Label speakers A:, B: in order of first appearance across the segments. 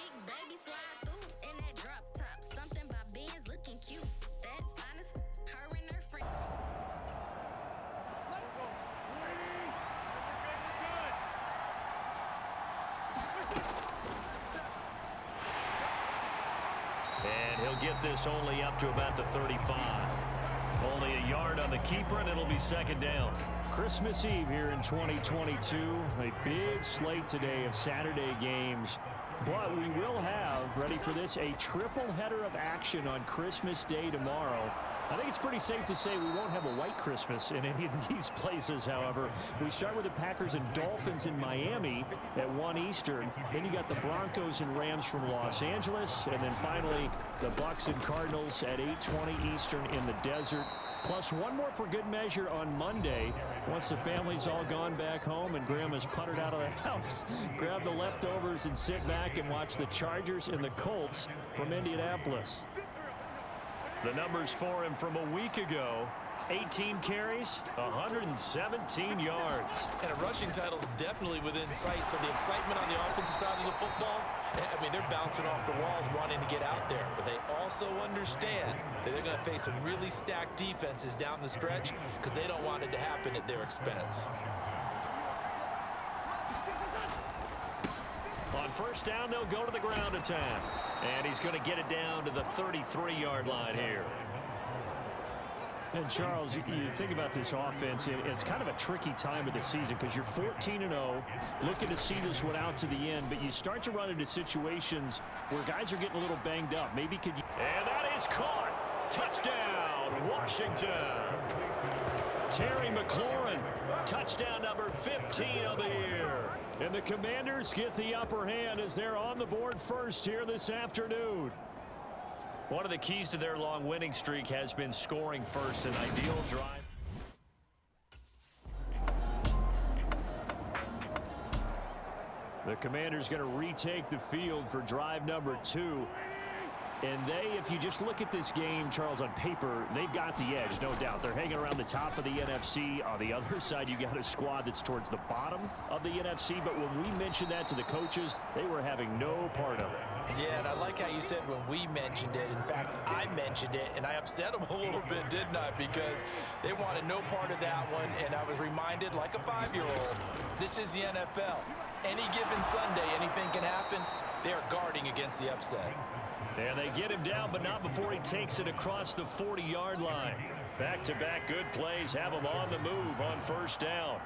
A: Big baby slide through in that drop top. Something by Benz looking cute. That's honest. Her and her friend.
B: And he'll get this only up to about the 35. Only a yard on the keeper, and it'll be second down.
C: Christmas Eve here in 2022. A big slate today of Saturday games. But we will have, ready for this, a triple header of action on Christmas Day tomorrow. I think it's pretty safe to say we won't have a white Christmas in any of these places, however. We start with the Packers and Dolphins in Miami at 1 Eastern. Then you got the Broncos and Rams from Los Angeles. And then finally, the Bucs and Cardinals at 8:20 Eastern in the desert. Plus one more for good measure on Monday. Once the family's all gone back home and Grandma's puttered out of the house, grab the leftovers and sit back and watch the Chargers and the Colts from Indianapolis.
B: The numbers for him from a week ago: 18 carries, 117 yards.
D: And a rushing title's definitely within sight, so the excitement on the offensive side of the football, I mean, they're bouncing off the walls wanting to get out there. But they also understand that they're going to face some really stacked defenses down the stretch because they don't want it to happen at their expense.
B: On first down, they'll go to the ground attack. And he's going to get it down to the 33-yard line here.
C: And, Charles, you think about this offense, it's kind of a tricky time of the season because you're 14-0, looking to see this one out to the end, but you start to run into situations where guys are getting a little banged up. Maybe could you...
B: And that is caught. Touchdown, Washington. Terry McLaurin, touchdown number 15 of the year.
C: And the Commanders get the upper hand as they're on the board first here this afternoon.
B: One of the keys to their long winning streak has been scoring first, an ideal drive.
C: The Commanders going to retake the field for drive number 2. And they, if you just look at this game, Charles, on paper, they've got the edge, no doubt. They're hanging around the top of the NFC. On the other side, you got a squad that's towards the bottom of the NFC. But when we mentioned that to the coaches, they were having no part of it.
D: Yeah, and I like how you said when we mentioned it. In fact, I mentioned it, and I upset them a little bit, didn't I? Because they wanted no part of that one, and I was reminded, like a 5-year-old, this is the NFL. Any given Sunday, anything can happen. They are guarding against the upset.
B: And they get him down, but not before he takes it across the 40-yard line. Back-to-back good plays have him on the move on first down.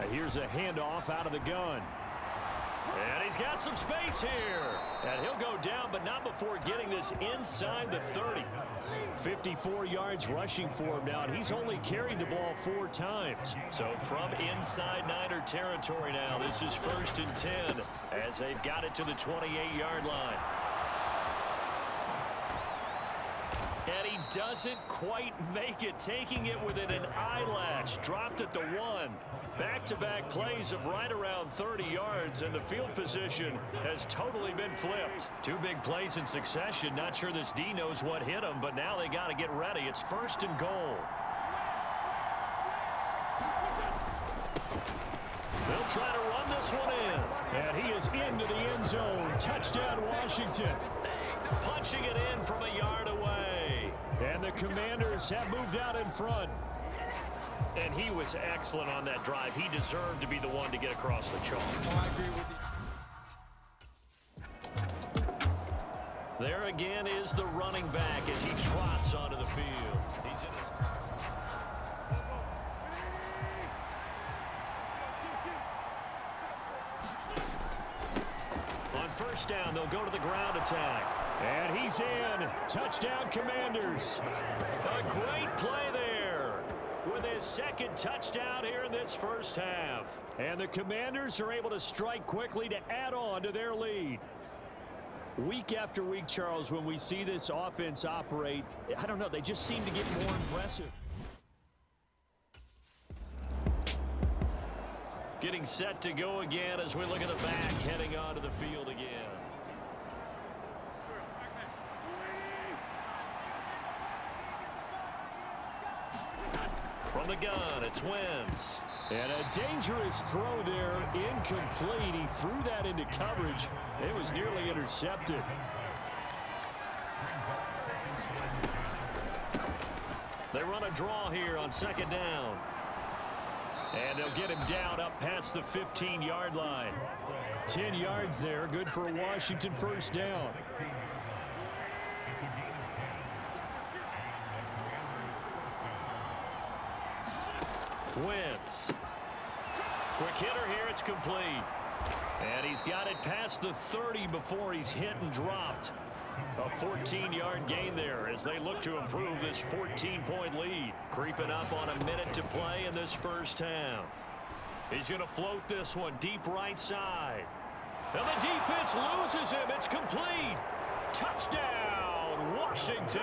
C: And here's a handoff out of the gun.
B: And he's got some space here. And he'll go down, but not before getting this inside the 30.
C: 54 yards rushing for him now, and he's only carried the ball 4 times.
B: So from inside Niner territory now, this is 1st and 10 as they've got it to the 28-yard line. And he doesn't quite make it, taking it within an eyelash. Dropped at the 1. Back-to-back plays of right around 30 yards, and the field position has totally been flipped. 2 big plays in succession. Not sure this D knows what hit him, but now they got to get ready. It's 1st and goal. They'll try to run this one in.
C: And he is into the end zone. Touchdown, Washington.
B: Punching it in from a yard away.
C: And the Commanders have moved out in front.
B: And he was excellent on that drive. He deserved to be the one to get across the chalk.
D: Oh, I agree with you.
B: There again is the running back as he trots onto the field. He's in his... On first down, they'll go to the ground attack.
C: And he's in. Touchdown, Commanders.
B: A great play there with his second touchdown here in this first half.
C: And the Commanders are able to strike quickly to add on to their lead. Week after week, Charles, when we see this offense operate, I don't know, they just seem to get more impressive.
B: Getting set to go again as we look at the back heading onto the field again. From the gun, it's Wentz.
C: And a dangerous throw there, incomplete. He threw that into coverage. It was nearly intercepted.
B: They run a draw here on second down. And they'll get him down up past the 15-yard line.
C: 10 yards there, good for a Washington first down.
B: Wentz. Quick hitter here, it's complete. And he's got it past the 30 before he's hit and dropped. A 14-yard gain there as they look to improve this 14-point lead. Creeping up on a minute to play in this first half. He's going to float this one deep right side. And the defense loses him. It's complete. Touchdown, Washington.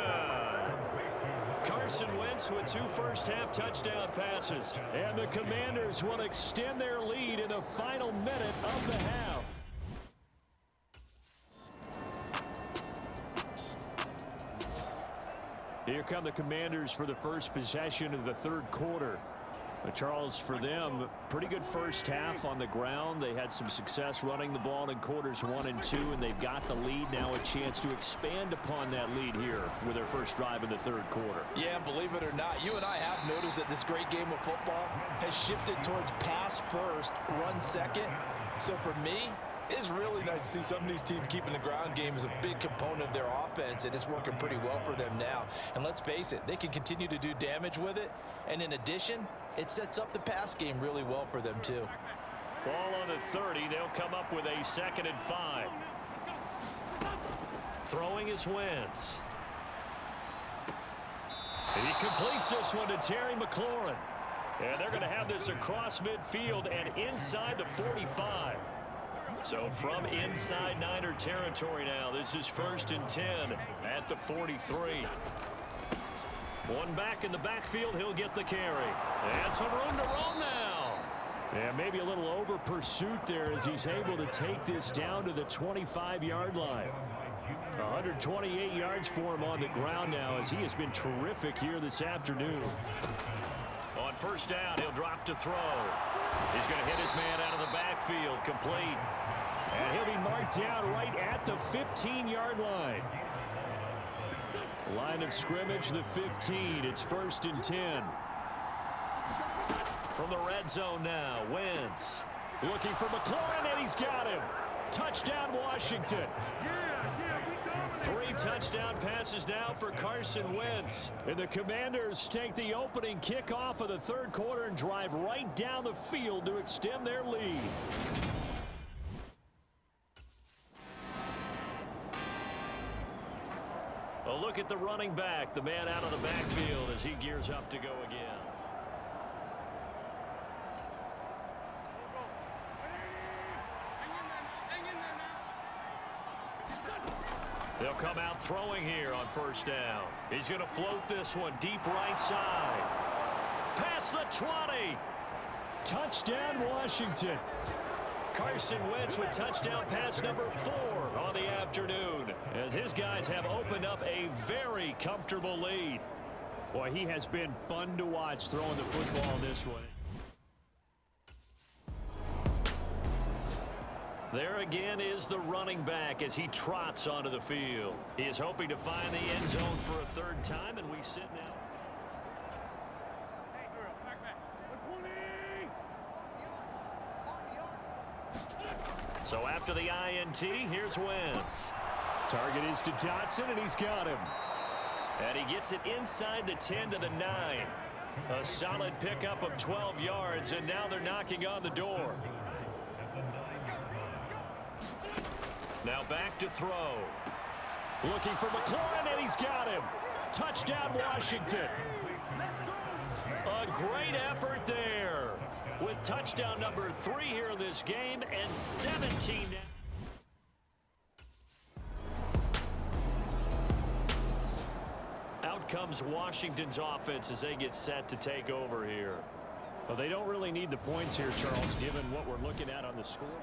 B: Carson Wentz with 2 first-half touchdown passes.
C: And the Commanders will extend their lead in the final minute of the half. Here come the Commanders for the first possession of the third quarter. Charles, for them, pretty good first half on the ground. They had some success running the ball in quarters 1 and 2, and they've got the lead. Now a chance to expand upon that lead here with their first drive in the third quarter.
D: Yeah, believe it or not, you and I have noticed that this great game of football has shifted towards pass first, run second. So for me, it's really nice to see some of these teams keeping the ground game as a big component of their offense, and it's working pretty well for them now. And let's face it, they can continue to do damage with it. And in addition, it sets up the pass game really well for them too.
B: Ball on the 30. They'll come up with a 2nd and 5. Throwing is Wentz. And he completes this one to Terry McLaurin. And they're going to have this across midfield and inside the 45. So from inside Niner territory now, this is 1st and 10 at the 43. One back in the backfield, he'll get the carry. And some room to roam now.
C: Yeah, maybe a little over pursuit there as he's able to take this down to the 25-yard line. 128 yards for him on the ground now as he has been terrific here this afternoon.
B: On first down, he'll drop to throw. He's going to hit his man out of the backfield, complete.
C: And he'll be marked down right at the 15-yard line. Line of scrimmage, the 15. It's 1st and 10.
B: From the red zone now, Wentz.
C: Looking for McLaurin, and he's got him. Touchdown, Washington.
B: 3 touchdown passes now for Carson Wentz.
C: And the Commanders take the opening kickoff of the third quarter and drive right down the field to extend their lead.
B: A look at the running back, the man out of the backfield as he gears up to go again. They'll come out throwing here on first down. He's going to float this one deep right side. Past the 20.
C: Touchdown, Washington.
B: Carson Wentz with touchdown pass number 4 on the afternoon as his guys have opened up a very comfortable lead.
C: Boy, he has been fun to watch throwing the football this one.
B: There again is the running back as he trots onto the field. He is hoping to find the end zone for a 3rd time, and we sit now. So after the INT, here's Wentz.
C: Target is to Dotson, and he's got him.
B: And he gets it inside the 10 to the 9. A solid pickup of 12 yards, and now they're knocking on the door. Now back to throw.
C: Looking for McLaurin, and he's got him. Touchdown, Washington.
B: A great effort there with touchdown number 3 here in this game and 17 now. Out comes Washington's offense as they get set to take over here.
C: Well, they don't really need the points here, Charles, given what we're looking at on the scoreboard.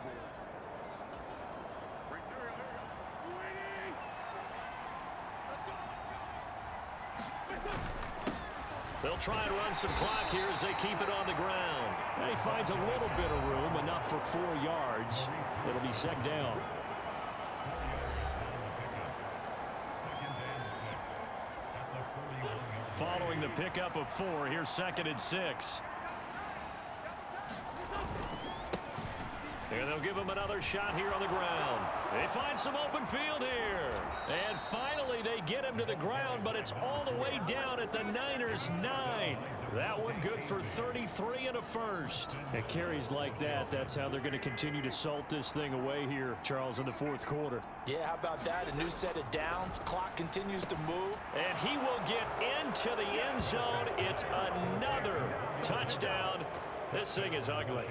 B: They'll try and run some clock here as they keep it on the ground.
C: And he finds a little bit of room, enough for 4 yards. It'll be second down.
B: Following the pickup of 4, here's 2nd and 6. And they'll give him another shot here on the ground. They find some open field here. And finally they get him to the ground, but it's all the way down at the Niners' 9. That one good for 33 and a first.
C: At carries like that, that's how they're going to continue to salt this thing away here, Charles, in the 4th quarter.
D: Yeah, how about that? A new set of downs. Clock continues to move.
B: And he will get into the end zone. It's another touchdown. This thing is ugly.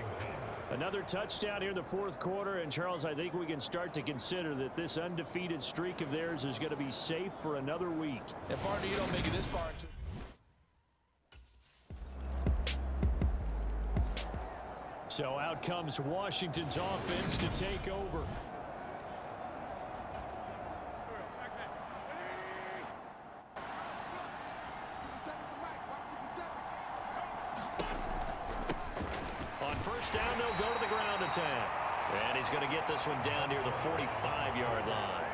C: Another touchdown here in the 4th quarter, and Charles, I think we can start to consider that this undefeated streak of theirs is going to be safe for another week.
D: And partner, you don't make it this far.
C: So out comes Washington's offense to take over.
B: On first down, they'll go to the ground attack. And he's going to get this one down near the 45-yard line.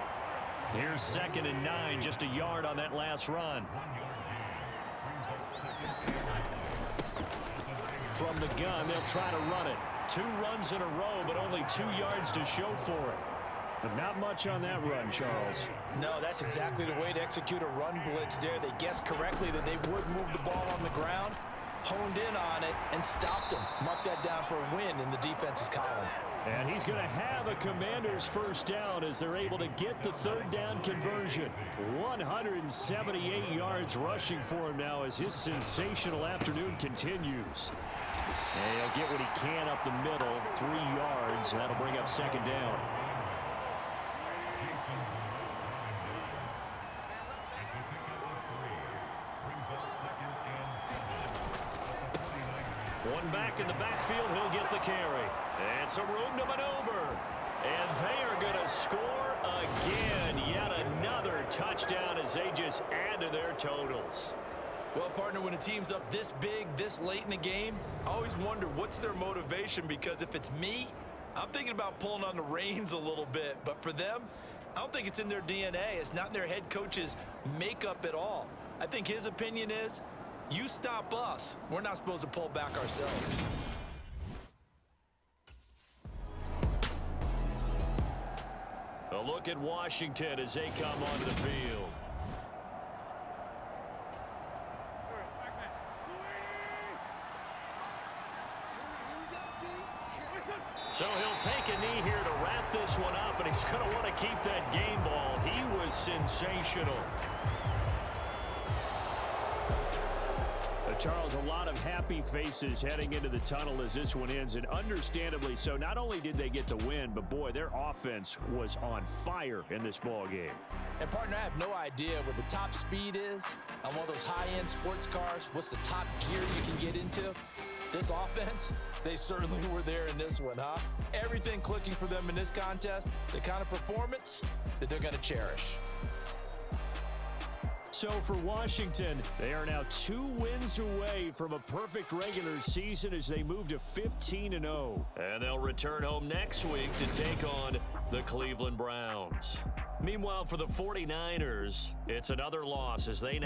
B: Here's 2nd and 9, just a yard on that last run.
C: From the gun, they'll try to run it.
B: 2 runs in a row, but only 2 yards to show for it.
C: But not much on that run, Charles.
D: No, that's exactly the way to execute a run blitz there. They guessed correctly that they would move the ball on the ground, honed in on it, and stopped him. Mark that down for a win in the defense's column.
C: And he's going to have a Commander's first down as they're able to get the 3rd down conversion. 178 yards rushing for him now as his sensational afternoon continues. And he'll get what he can up the middle, 3 yards. That'll bring up 2nd down.
B: One back in the backfield, he'll get the carry. And some room to maneuver. And they are going to score again. Yet another touchdown as they just add to their totals.
D: Well, partner, when a team's up this big, this late in the game, I always wonder what's their motivation, because if it's me, I'm thinking about pulling on the reins a little bit. But for them, I don't think it's in their DNA. It's not in their head coach's makeup at all. I think his opinion is, you stop us. We're not supposed to pull back ourselves.
B: A look at Washington as they come onto the field. So he'll take a knee here to wrap this one up, and he's going to want to keep that game ball. He was sensational.
C: Charles, a lot of happy faces heading into the tunnel as this one ends, and understandably so. Not only did they get the win, but boy, their offense was on fire in this ball game.
D: And partner, I have no idea what the top speed is on one of those high-end sports cars. What's the top gear you can get into? This offense, they certainly were there in this one, huh? Everything clicking for them in this contest, the kind of performance that they're going to cherish.
C: So for Washington, they are now 2 wins away from a perfect regular season as they move to 15-0.
B: And they'll return home next week to take on the Cleveland Browns. Meanwhile, for the 49ers, it's another loss as they